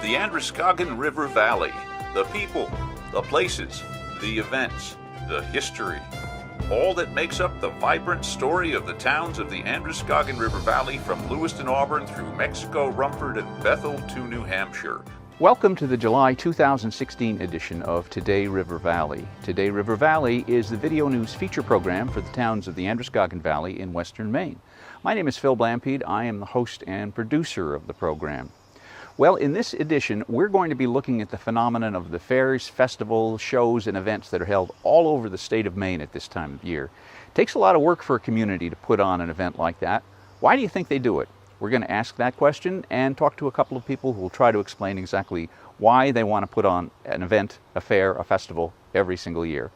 the Androscoggin River Valley, the people, the places, the events, the history, all that makes up the vibrant story of the towns of the Androscoggin River Valley from Lewiston, Auburn through Mexico, Rumford, and Bethel to New Hampshire. Welcome to the July 2016 edition of Today River Valley. Today River Valley is the video news feature program for the towns of the Androscoggin Valley in western Maine. My name is Phil Blampede. I am the host and producer of the program. Well, in this edition, we're going to be looking at the phenomenon of the fairs, festivals, shows, and events that are held all over the state of Maine at this time of year. It takes a lot of work for a community to put on an event like that. Why do you think they do it? We're going to ask that question and talk to a couple of people who will try to explain exactly why they want to put on an event, a fair, a festival every single year.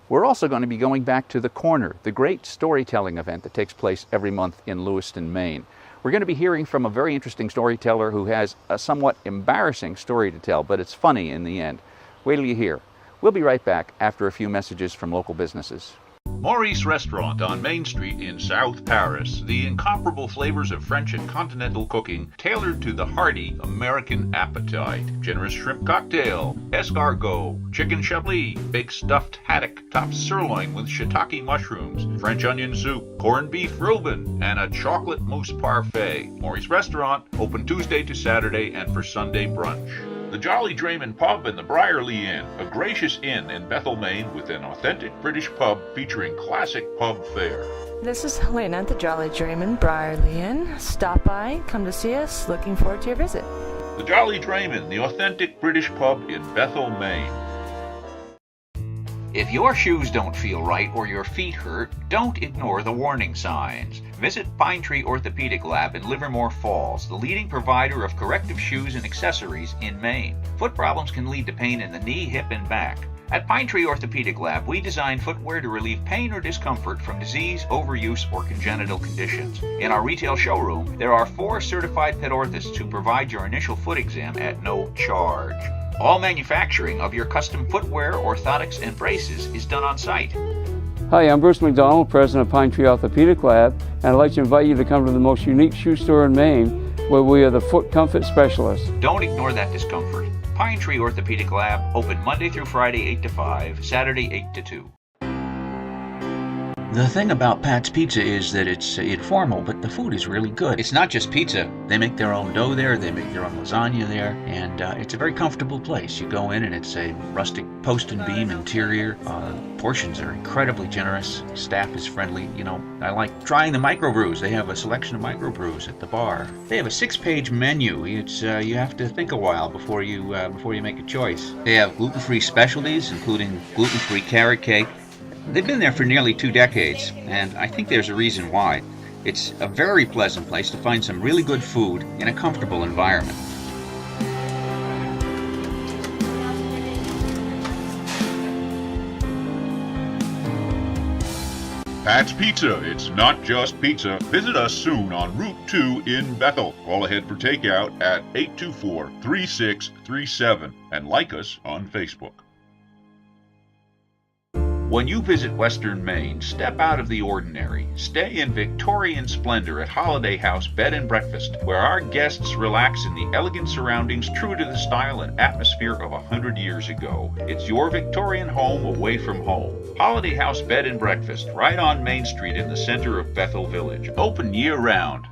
We're also going to be going back to The Corner, the great storytelling event that takes place every month in Lewiston, Maine. We're going to be hearing from a very interesting storyteller who has a somewhat embarrassing story to tell, but it's funny in the end. Wait till you hear. We'll be right back after a few messages from local businesses. Maurice Restaurant on Main Street in South Paris. The incomparable flavors of French and continental cooking tailored to the hearty American appetite. Generous shrimp cocktail, escargot, chicken chablis, baked stuffed haddock, topped sirloin with shiitake mushrooms, French onion soup, corned beef Reuben, and a chocolate mousse parfait. Maurice Restaurant, open Tuesday to Saturday and for Sunday brunch. The Jolly Drayman Pub and the Briarley Inn, a gracious inn in Bethel, Maine with an authentic British pub featuring classic pub fare. This is Helena at the Jolly Drayman Briarley Inn. Stop by, come to see us. Looking forward to your visit. The Jolly Drayman, the authentic British pub in Bethel, Maine. If your shoes don't feel right or your feet hurt, don't ignore the warning signs. Visit Pine Tree Orthopedic Lab in Livermore Falls, the leading provider of corrective shoes and accessories in Maine. Foot problems can lead to pain in the knee, hip, and back. At Pine Tree Orthopedic Lab, we design footwear to relieve pain or discomfort from disease, overuse, or congenital conditions. In our retail showroom, there are 4 certified pet orthotists who provide your initial foot exam at no charge. All manufacturing of your custom footwear, orthotics, and braces is done on site. Hi, I'm Bruce McDonald, president of Pine Tree Orthopedic Lab, and I'd like to invite you to come to the most unique shoe store in Maine, where we are the foot comfort specialists. Don't ignore that discomfort. Pine Tree Orthopedic Lab, open Monday through Friday 8 to 5, Saturday 8 to 2. The thing about Pat's Pizza is that it's informal, but the food is really good. It's not just pizza. They make their own dough there, they make their own lasagna there, and it's a very comfortable place. You go in and it's a rustic post and beam interior. Portions are incredibly generous. Staff is friendly. You know, I like trying the microbrews. They have a selection of microbrews at the bar. They have a 6-page menu. It's you have to think a while before you make a choice. They have gluten-free specialties, including gluten-free carrot cake. They've been there for nearly 2 decades, and I think there's a reason why. It's a very pleasant place to find some really good food in a comfortable environment. Pat's Pizza, it's not just pizza. Visit us soon on Route 2 in Bethel. Call ahead for takeout at 824-3637 and like us on Facebook. When you visit western Maine, step out of the ordinary. Stay in Victorian splendor at Holiday House Bed and Breakfast, where our guests relax in the elegant surroundings true to the style and atmosphere of 100 years ago. It's your Victorian home away from home. Holiday House Bed and Breakfast, right on Main Street in the center of Bethel Village. Open year-round.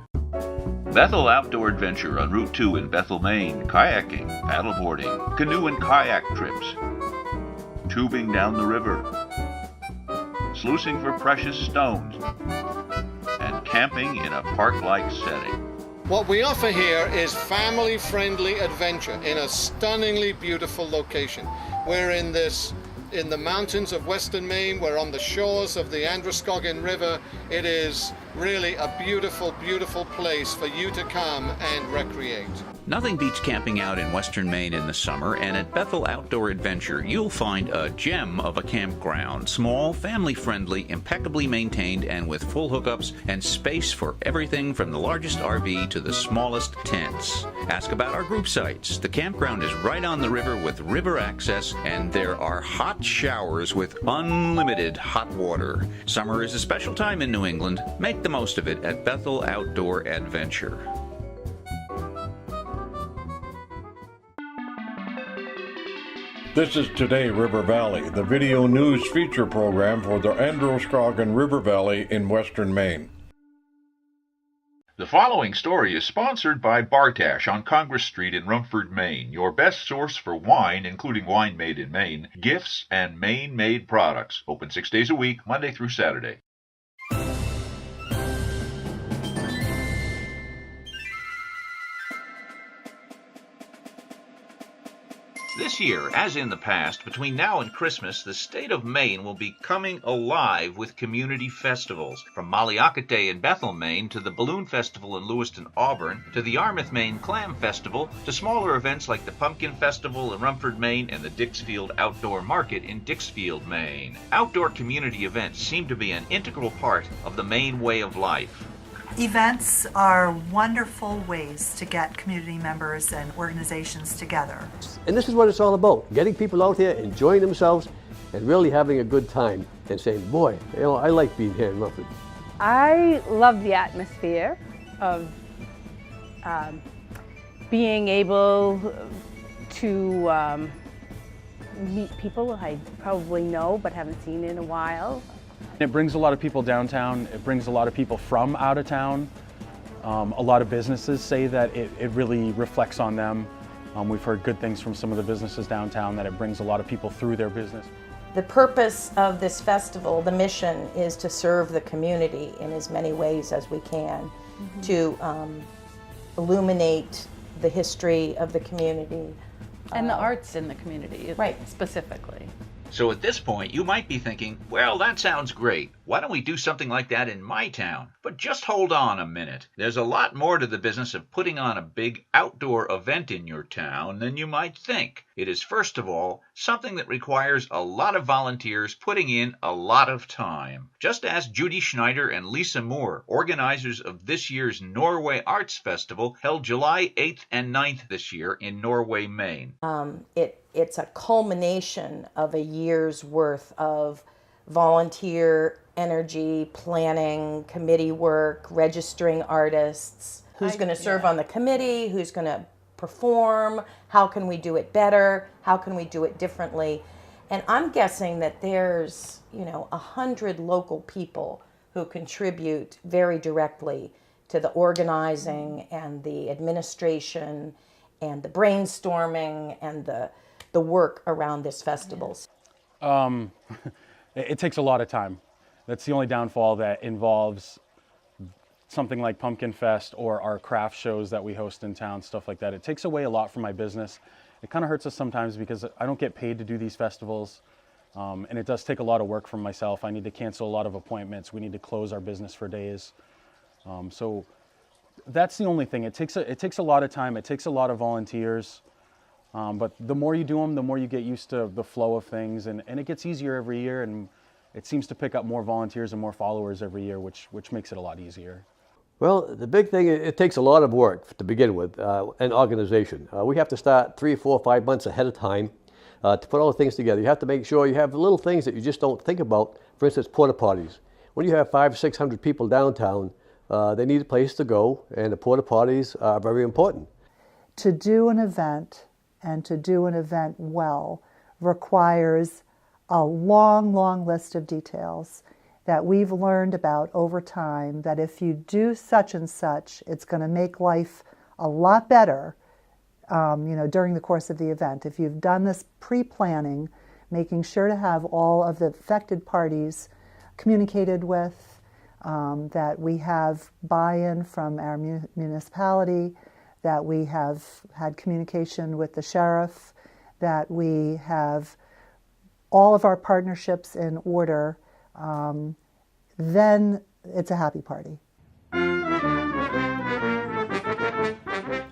Bethel Outdoor Adventure on Route 2 in Bethel, Maine. Kayaking, paddleboarding, canoe and kayak trips. Tubing down the river. Sluicing for precious stones, and camping in a park-like setting. What we offer here is family-friendly adventure in a stunningly beautiful location. We're in the mountains of western Maine. We're on the shores of the Androscoggin River. It is really a beautiful, beautiful place for you to come and recreate. Nothing beats camping out in western Maine in the summer, and at Bethel Outdoor Adventure, you'll find a gem of a campground. Small, family-friendly, impeccably maintained, and with full hookups and space for everything from the largest RV to the smallest tents. Ask about our group sites. The campground is right on the river with river access, and there are hot showers with unlimited hot water. Summer is a special time in New England. Make the most of it at Bethel Outdoor Adventure. This is Today River Valley, the video news feature program for the Androscoggin River Valley in western Maine. The following story is sponsored by Bartash on Congress Street in Rumford, Maine, your best source for wine, including wine made in Maine, gifts, and Maine-made products. Open 6 days a week, Monday through Saturday. This year, as in the past, between now and Christmas, the state of Maine will be coming alive with community festivals. From Mallioccat Day in Bethel, Maine, to the Balloon Festival in Lewiston, Auburn, to the Yarmouth, Maine Clam Festival, to smaller events like the Pumpkin Festival in Rumford, Maine, and the Dixfield Outdoor Market in Dixfield, Maine. Outdoor community events seem to be an integral part of the Maine way of life. Events are wonderful ways to get community members and organizations together. And this is what it's all about, getting people out here, enjoying themselves, and really having a good time, and saying, boy, you know, I like being here in Rumford. I love the atmosphere of being able to meet people I probably know but haven't seen in a while. It brings a lot of people downtown. It brings a lot of people from out of town. A lot of businesses say that it really reflects on them. We've heard good things from some of the businesses downtown, that it brings a lot of people through their business. The purpose of this festival, the mission, is to serve the community in as many ways as we can, to illuminate the history of the community. And the arts in the community, right, specifically. So at this point, you might be thinking, well, that sounds great. Why don't we do something like that in my town? But just hold on a minute. There's a lot more to the business of putting on a big outdoor event in your town than you might think. It is, first of all, something that requires a lot of volunteers putting in a lot of time. Just ask Judy Schneider and Lisa Moore, organizers of this year's Norway Arts Festival, held July 8th and 9th this year in Norway, Maine. It's a culmination of a year's worth of volunteer energy, planning, committee work, registering artists, who's going to serve on the committee, who's going to perform, how can we do it better, how can we do it differently. And I'm guessing that there's, 100 local people who contribute very directly to the organizing and the administration and the brainstorming and the work around this festival. It takes a lot of time. That's the only downfall that involves something like Pumpkin Fest or our craft shows that we host in town, stuff like that. It takes away a lot from my business. It kind of hurts us sometimes because I don't get paid to do these festivals. And it does take a lot of work from myself. I need to cancel a lot of appointments. We need to close our business for days. So that's the only thing. It takes a lot of time. It takes a lot of volunteers. But the more you do them, the more you get used to the flow of things, and it gets easier every year, and it seems to pick up more volunteers and more followers every year, which makes it a lot easier. Well, the big thing, it takes a lot of work to begin with, and organization. We have to start 3, 4, 5 months ahead of time to put all the things together. You have to make sure you have little things that you just don't think about. For instance, porta potties. When you have 500 or 600 people downtown, they need a place to go, and the porta potties are very important. To do an event, and to do an event well, requires a long, long list of details that we've learned about over time, that if you do such and such, it's going to make life a lot better, during the course of the event. If you've done this pre-planning, making sure to have all of the affected parties communicated with, that we have buy-in from our municipality, that we have had communication with the sheriff, that we have all of our partnerships in order, then it's a happy party.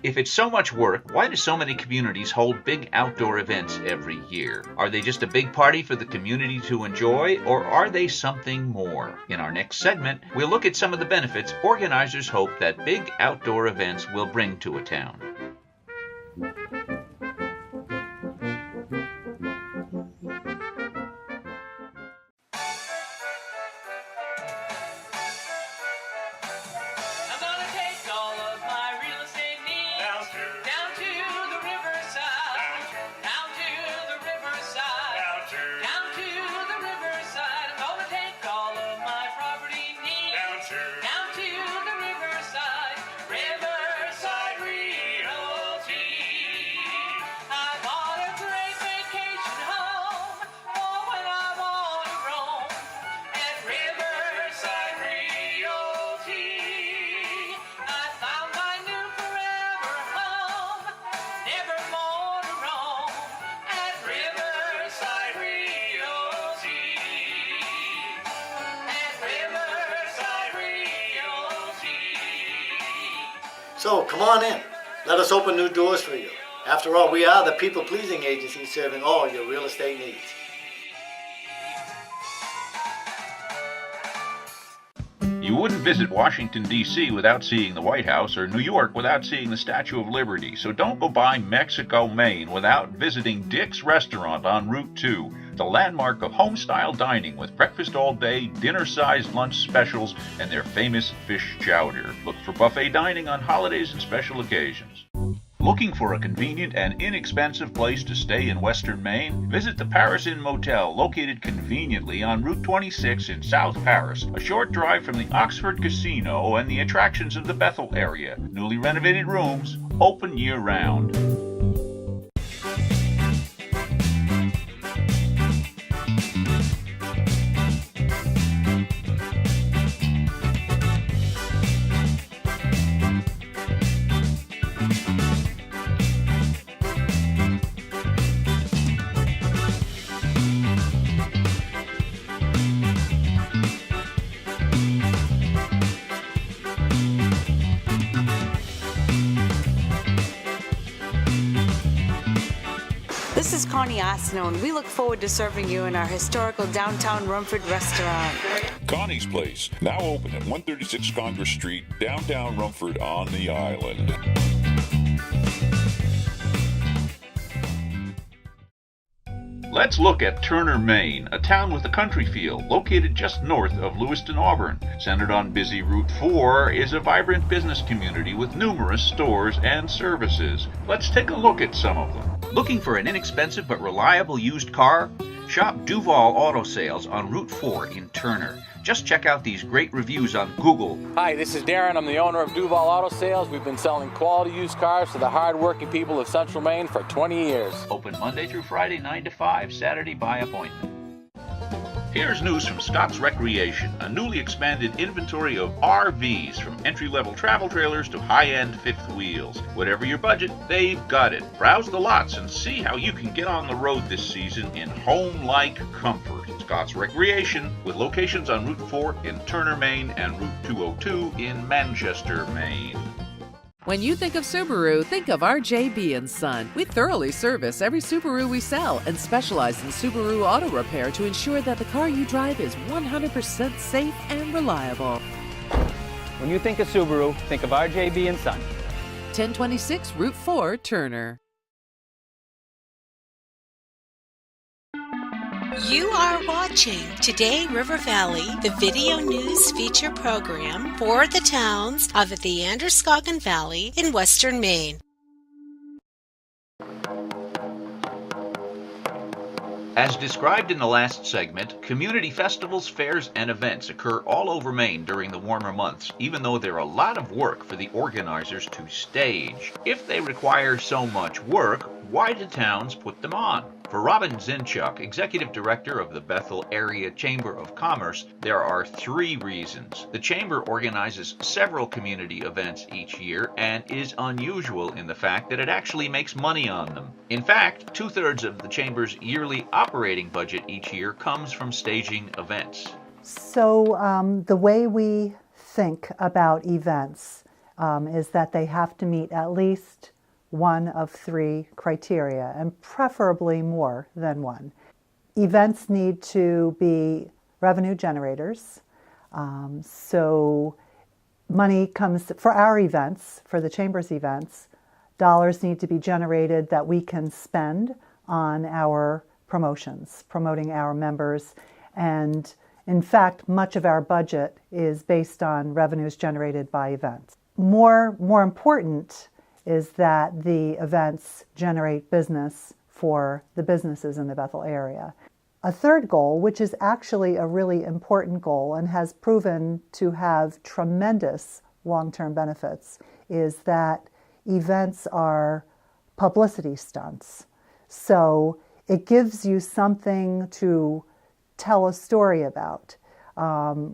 If it's so much work, why do so many communities hold big outdoor events every year? Are they just a big party for the community to enjoy, or are they something more? In our next segment, we'll look at some of the benefits organizers hope that big outdoor events will bring to a town. So come on in. Let us open new doors for you. After all, we are the people-pleasing agency serving all your real estate needs. You wouldn't visit Washington, D.C. without seeing the White House, or New York without seeing the Statue of Liberty, so don't go by Mexico, Maine without visiting Dick's Restaurant on Route 2, the landmark of home-style dining with breakfast all day, dinner-sized lunch specials, and their famous fish chowder. Look for buffet dining on holidays and special occasions. Looking for a convenient and inexpensive place to stay in Western Maine? Visit the Paris Inn Motel, located conveniently on Route 26 in South Paris, a short drive from the Oxford Casino and the attractions of the Bethel area. Newly renovated rooms, open year-round. This is Connie Asno, and we look forward to serving you in our historical downtown Rumford restaurant. Connie's Place, now open at 136 Congress Street, downtown Rumford on the island. Let's look at Turner, Maine, a town with a country feel, located just north of Lewiston, Auburn. Centered on busy Route 4 is a vibrant business community with numerous stores and services. Let's take a look at some of them. Looking for an inexpensive but reliable used car? Shop Duval Auto Sales on Route 4 in Turner. Just check out these great reviews on Google. Hi, this is Darren. I'm the owner of Duval Auto Sales. We've been selling quality used cars to the hard-working people of Central Maine for 20 years. Open Monday through Friday, 9 to 5, Saturday by appointment. Here's news from Scott's Recreation, a newly expanded inventory of RVs from entry-level travel trailers to high-end fifth wheels. Whatever your budget, they've got it. Browse the lots and see how you can get on the road this season in home-like comfort. Scott's Recreation, with locations on Route 4 in Turner, Maine, and Route 202 in Manchester, Maine. When you think of Subaru, think of RJB & Son. We thoroughly service every Subaru we sell and specialize in Subaru auto repair to ensure that the car you drive is 100% safe and reliable. When you think of Subaru, think of RJB & Son. 1026 Route 4, Turner. You are watching Today River Valley, the video news feature program for the towns of the Androscoggin Valley in Western Maine. As described in the last segment, community festivals, fairs, and events occur all over Maine during the warmer months, even though they're a lot of work for the organizers to stage. If they require so much work, why do towns put them on? For Robin Zinchuk, Executive Director of the Bethel Area Chamber of Commerce, there are 3 reasons. The Chamber organizes several community events each year and is unusual in the fact that it actually makes money on them. In fact, 2/3 of the Chamber's yearly operating budget each year comes from staging events. So the way we think about events is that they have to meet at least one of 3 criteria, and preferably more than one. Events need to be revenue generators. So money comes for our events, for the Chamber's events. Dollars need to be generated that we can spend on our promotions, promoting our members. And in fact, much of our budget is based on revenues generated by events. More important is that the events generate business for the businesses in the Bethel area. A third goal, which is actually a really important goal and has proven to have tremendous long-term benefits, is that events are publicity stunts. So it gives you something to tell a story about.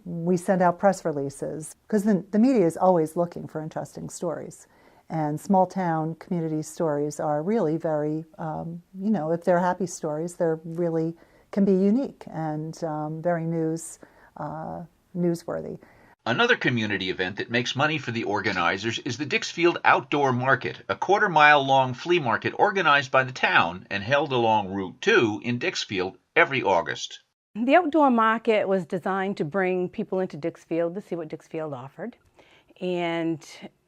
We send out press releases because the media is always looking for interesting stories. And small town community stories are really very, if they're happy stories, they're really can be unique and very newsworthy. Another community event that makes money for the organizers is the Dixfield Outdoor Market, a quarter-mile-long flea market organized by the town and held along Route 2 in Dixfield every August. The outdoor market was designed to bring people into Dixfield to see what Dixfield offered. And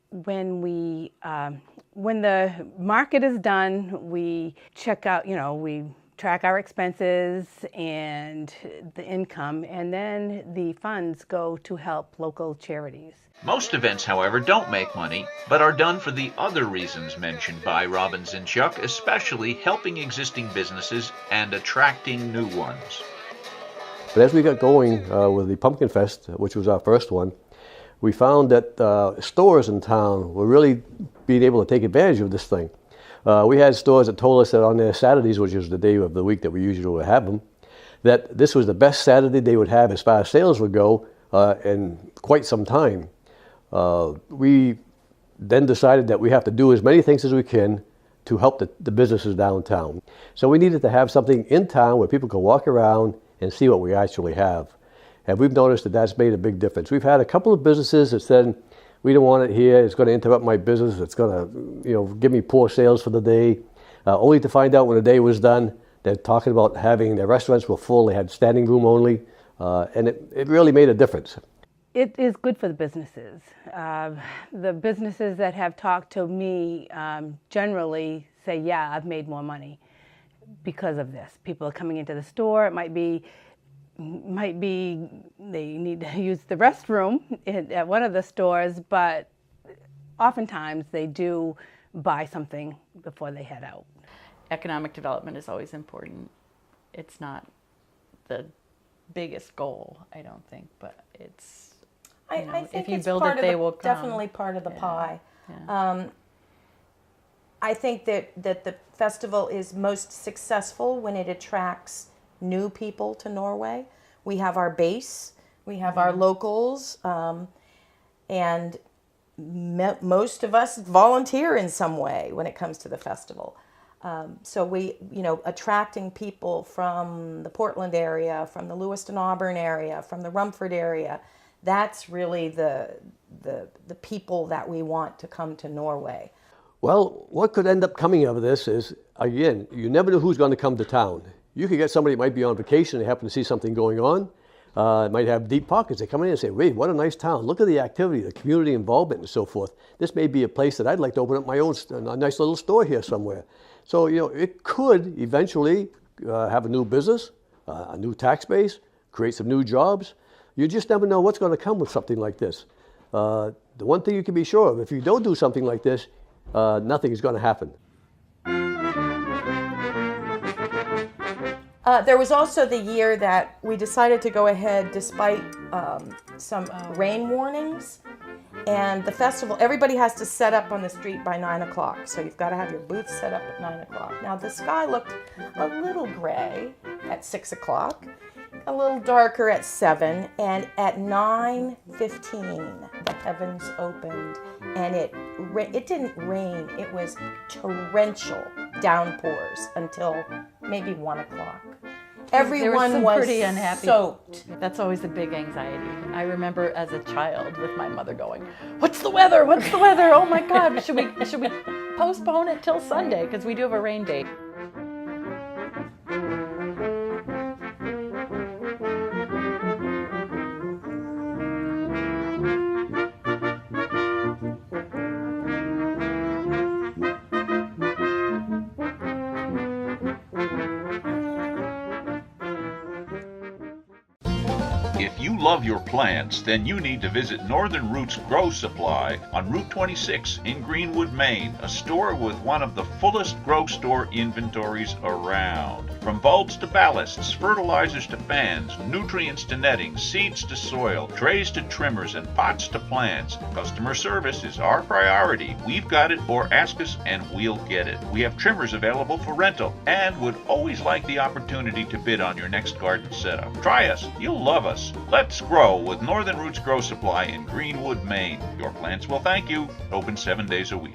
when the market is done, we check out, we track our expenses and the income, and then the funds go to help local charities. Most events, however, don't make money, but are done for the other reasons mentioned by Robbins and Chuck, especially helping existing businesses and attracting new ones. But as we got going with the Pumpkin Fest, which was our first one, we found that stores in town were really being able to take advantage of this thing. We had stores that told us that on their Saturdays, which is the day of the week that we usually would have them, that this was the best Saturday they would have as far as sales would go in quite some time. We then decided that we have to do as many things as we can to help the businesses downtown. So we needed to have something in town where people could walk around and see what we actually have. And we've noticed that that's made a big difference. We've had a couple of businesses that said, we don't want it here, it's going to interrupt my business, it's going to give me poor sales for the day, only to find out when the day was done, they're talking about having their restaurants were full, they had standing room only, and it really made a difference. It is good for the businesses. The businesses that have talked to me generally say, yeah, I've made more money because of this. People are coming into the store, it might be they need to use the restroom at one of the stores, but oftentimes they do buy something before they head out. Economic development is always important. It's not the biggest goal, I don't think, but it's, I think if you it's build it, they will come. Definitely part of the pie. Yeah. I think that the festival is most successful when it attracts new people to Norway. We have our base, we have our locals, and most of us volunteer in some way when it comes to the festival. So we, attracting people from the Portland area, from the Lewiston-Auburn area, from the Rumford area, that's really the people that we want to come to Norway. Well, what could end up coming of this is, again, you never know who's going to come to town. You could get somebody that might be on vacation, they happen to see something going on, might have deep pockets. They come in and say, wait, what a nice town. Look at the activity, the community involvement and so forth. This may be a place that I'd like to open up my own a nice little store here somewhere. So, it could eventually have a new business, a new tax base, create some new jobs. You just never know what's going to come with something like this. The one thing you can be sure of, if you don't do something like this, nothing is going to happen. There was also the year that we decided to go ahead despite some rain warnings. And the festival, everybody has to set up on the street by 9 o'clock. So you've got to have your booth set up at 9 o'clock. Now the sky looked a little gray at 6 o'clock, a little darker at 7, and at 9:15 the heavens opened, and it didn't rain, it was torrential downpours until maybe 1 o'clock. Everyone was pretty unhappy. Soaked. That's always a big anxiety. I remember as a child with my mother going, "What's the weather? What's the weather? Oh my God, should we postpone it till Sunday because we do have a rain date?" If you love your plants, then you need to visit Northern Roots Grow Supply on Route 26 in Greenwood, Maine, a store with one of the fullest grow store inventories around. From bulbs to ballasts, fertilizers to fans, nutrients to netting, seeds to soil, trays to trimmers, and pots to plants, customer service is our priority. We've got it, or ask us and we'll get it. We have trimmers available for rental and would always like the opportunity to bid on your next garden setup. Try us. You'll love us. Let's grow with Northern Roots Grow Supply in Greenwood, Maine. Your plants will thank you. Open 7 days a week.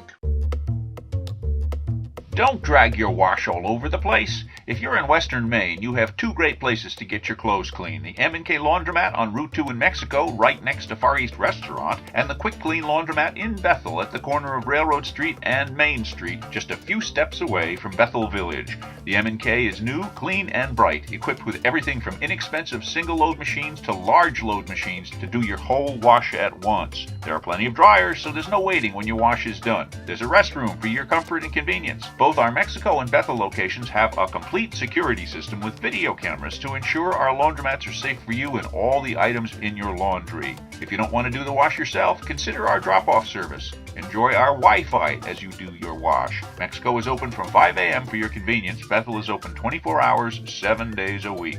Don't drag your wash all over the place. If you're in Western Maine, you have two great places to get your clothes clean. The M&K Laundromat on Route 2 in Mexico, right next to Far East Restaurant, and the Quick Clean Laundromat in Bethel at the corner of Railroad Street and Main Street, just a few steps away from Bethel Village. The M&K is new, clean, and bright, equipped with everything from inexpensive single-load machines to large-load machines to do your whole wash at once. There are plenty of dryers, so there's no waiting when your wash is done. There's a restroom for your comfort and convenience. Both our Mexico and Bethel locations have a complete security system with video cameras to ensure our laundromats are safe for you and all the items in your laundry. If you don't want to do the wash yourself, consider our drop-off service. Enjoy our Wi-Fi as you do your wash. Mexico is open from 5 a.m. for your convenience. Bethel is open 24 hours, 7 days a week.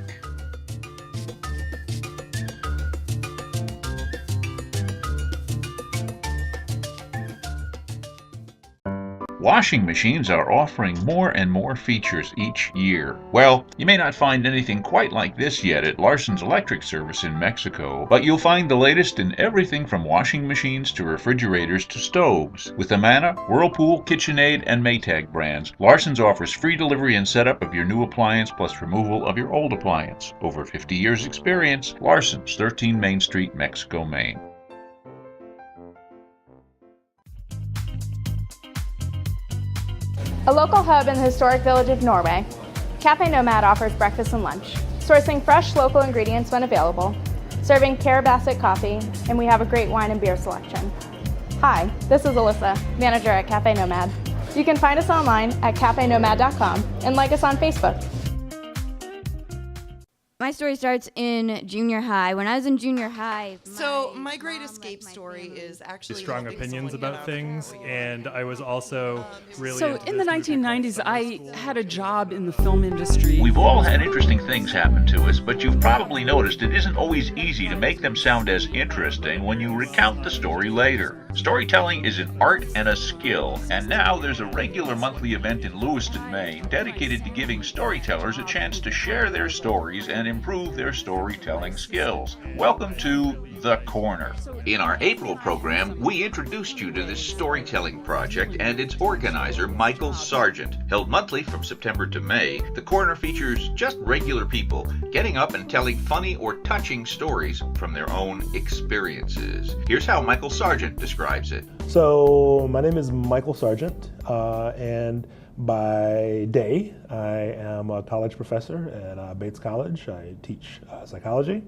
Washing machines are offering more and more features each year. Well, you may not find anything quite like this yet at Larson's Electric Service in Mexico, but you'll find the latest in everything from washing machines to refrigerators to stoves. With the Manna, Whirlpool, KitchenAid, and Maytag brands, Larson's offers free delivery and setup of your new appliance plus removal of your old appliance. Over 50 years experience, Larson's, 13 Main Street, Mexico, Maine. A local hub in the historic village of Norway, Cafe Nomad offers breakfast and lunch, sourcing fresh local ingredients when available, serving Carabasset coffee, and we have a great wine and beer selection. Hi, this is Alyssa, manager at Cafe Nomad. You can find us online at cafenomad.com and like us on Facebook. My story starts in junior high. When I was in junior high... My great escape story is actually... strong opinions about things, and I was also really... So in the 1990s, I had a job in the film industry. We've all had interesting things happen to us, but you've probably noticed it isn't always easy to make them sound as interesting when you recount the story later. Storytelling is an art and a skill, and now there's a regular monthly event in Lewiston, Maine, dedicated to giving storytellers a chance to share their stories and improve their storytelling skills. Welcome to The Corner. In our April program, we introduced you to this storytelling project and its organizer, Michael Sargent. Held monthly from September to May, The Corner features just regular people getting up and telling funny or touching stories from their own experiences. Here's how Michael Sargent describes it. So, my name is Michael Sargent, and by day, I am a college professor at Bates College. I teach psychology.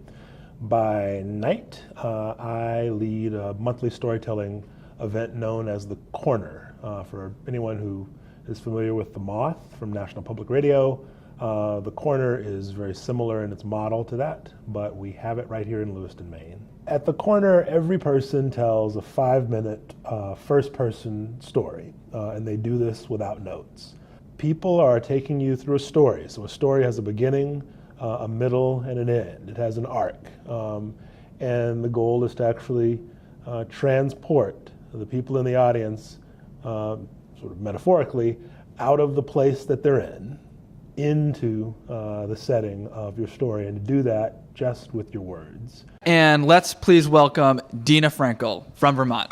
By night, I lead a monthly storytelling event known as The Corner. For anyone who is familiar with The Moth from National Public Radio, The Corner is very similar in its model to that, but we have it right here in Lewiston, Maine. At The Corner, every person tells a 5-minute first-person story, and they do this without notes. People are taking you through a story. So a story has a beginning, a middle, and an end. It has an arc. And the goal is to actually transport the people in the audience, sort of metaphorically, out of the place that they're in, into the setting of your story, and to do that just with your words. And let's please welcome Dina Frankel from Vermont.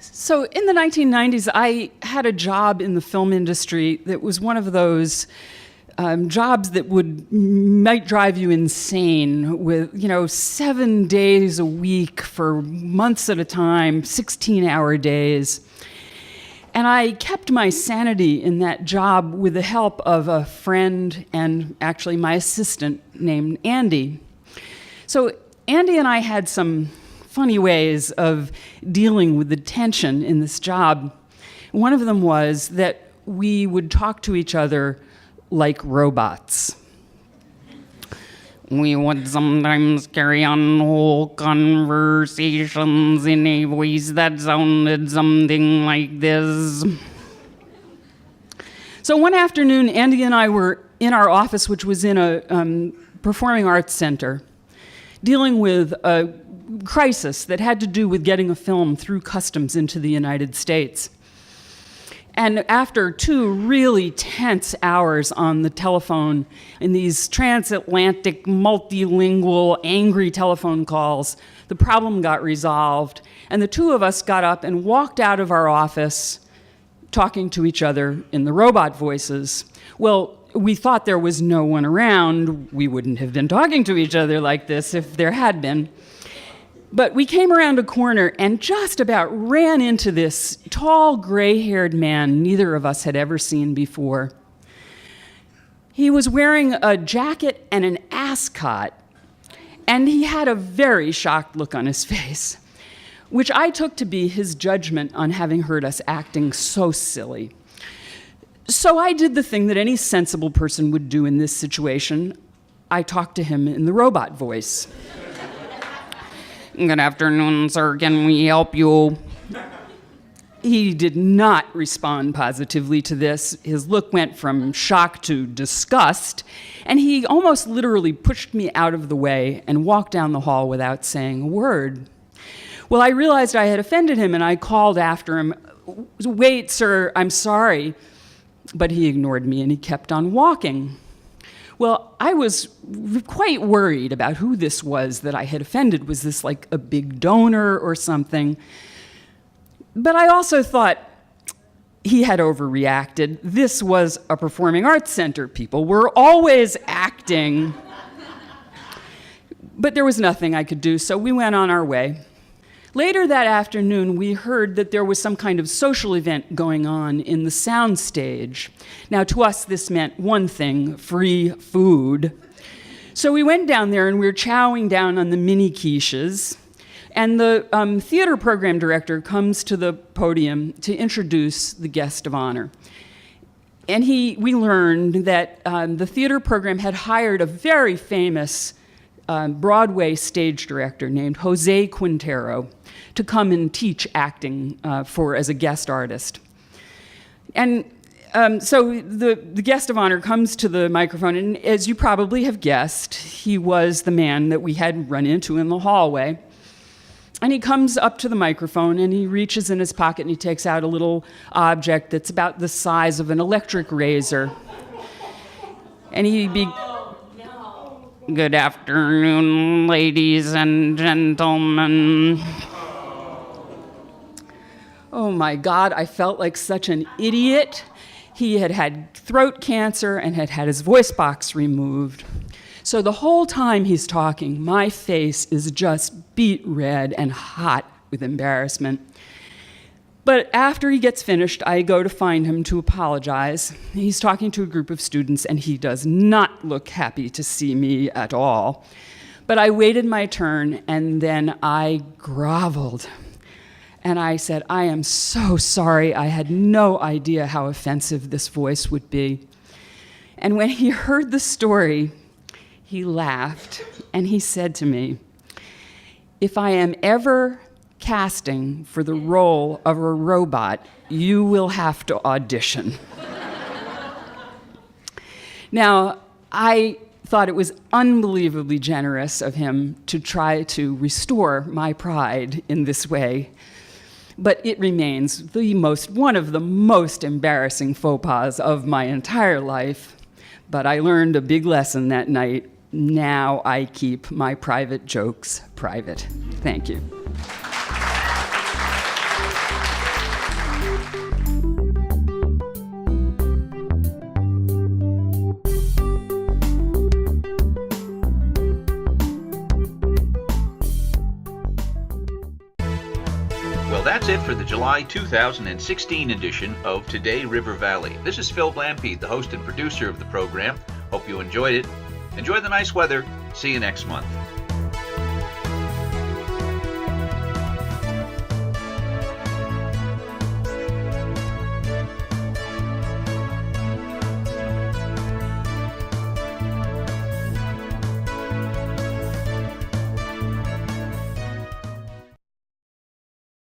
So in the 1990s, I had a job in the film industry that was one of those jobs that might drive you insane, with 7 days a week for months at a time, 16-hour days. And I kept my sanity in that job with the help of a friend and actually my assistant named Andy. So Andy and I had some funny ways of dealing with the tension in this job. One of them was that we would talk to each other like robots. We would sometimes carry on whole conversations in a voice that sounded something like this. So one afternoon, Andy and I were in our office, which was in a performing arts center, dealing with a crisis that had to do with getting a film through customs into the United States. And after 2 really tense hours on the telephone in these transatlantic, multilingual, angry telephone calls, the problem got resolved. And the 2 of us got up and walked out of our office talking to each other in the robot voices. Well, we thought there was no one around. We wouldn't have been talking to each other like this if there had been. But we came around a corner and just about ran into this tall, gray-haired man neither of us had ever seen before. He was wearing a jacket and an ascot, and he had a very shocked look on his face, which I took to be his judgment on having heard us acting so silly. So I did the thing that any sensible person would do in this situation. I talked to him in the robot voice. Good afternoon, sir. Can we help you? He did not respond positively to this. His look went from shock to disgust, and he almost literally pushed me out of the way and walked down the hall without saying a word. Well, I realized I had offended him, and I called after him, "Wait, sir, I'm sorry." But he ignored me, and he kept on walking. Well, I was quite worried about who this was that I had offended. Was this like a big donor or something? But I also thought he had overreacted. This was a performing arts center. People were always acting. But there was nothing I could do, so we went on our way. Later that afternoon, we heard that there was some kind of social event going on in the sound stage. Now, to us, this meant one thing: free food. So we went down there and we were chowing down on the mini quiches. And the theater program director comes to the podium to introduce the guest of honor. And we learned that the theater program had hired a very famous Broadway stage director named Jose Quintero to come and teach acting as a guest artist. And so the guest of honor comes to the microphone, and as you probably have guessed, he was the man that we had run into in the hallway. And he comes up to the microphone, and he reaches in his pocket, and he takes out a little object that's about the size of an electric razor. And Good afternoon, ladies and gentlemen. Oh my God, I felt like such an idiot. He had had throat cancer and had had his voice box removed. So the whole time he's talking, my face is just beet red and hot with embarrassment. But after he gets finished, I go to find him to apologize. He's talking to a group of students, and he does not look happy to see me at all. But I waited my turn, and then I groveled. And I said, "I am so sorry. I had no idea how offensive this voice would be." And when he heard the story, he laughed, and he said to me, "If I am ever casting for the role of a robot, you will have to audition." Now, I thought it was unbelievably generous of him to try to restore my pride in this way, but it remains one of the most embarrassing faux pas of my entire life. But I learned a big lesson that night. Now I keep my private jokes private. Thank you. Well, that's it for the July 2016 edition of Today River Valley. This is Phil Blampede, the host and producer of the program. Hope you enjoyed it. Enjoy the nice weather. See you next month.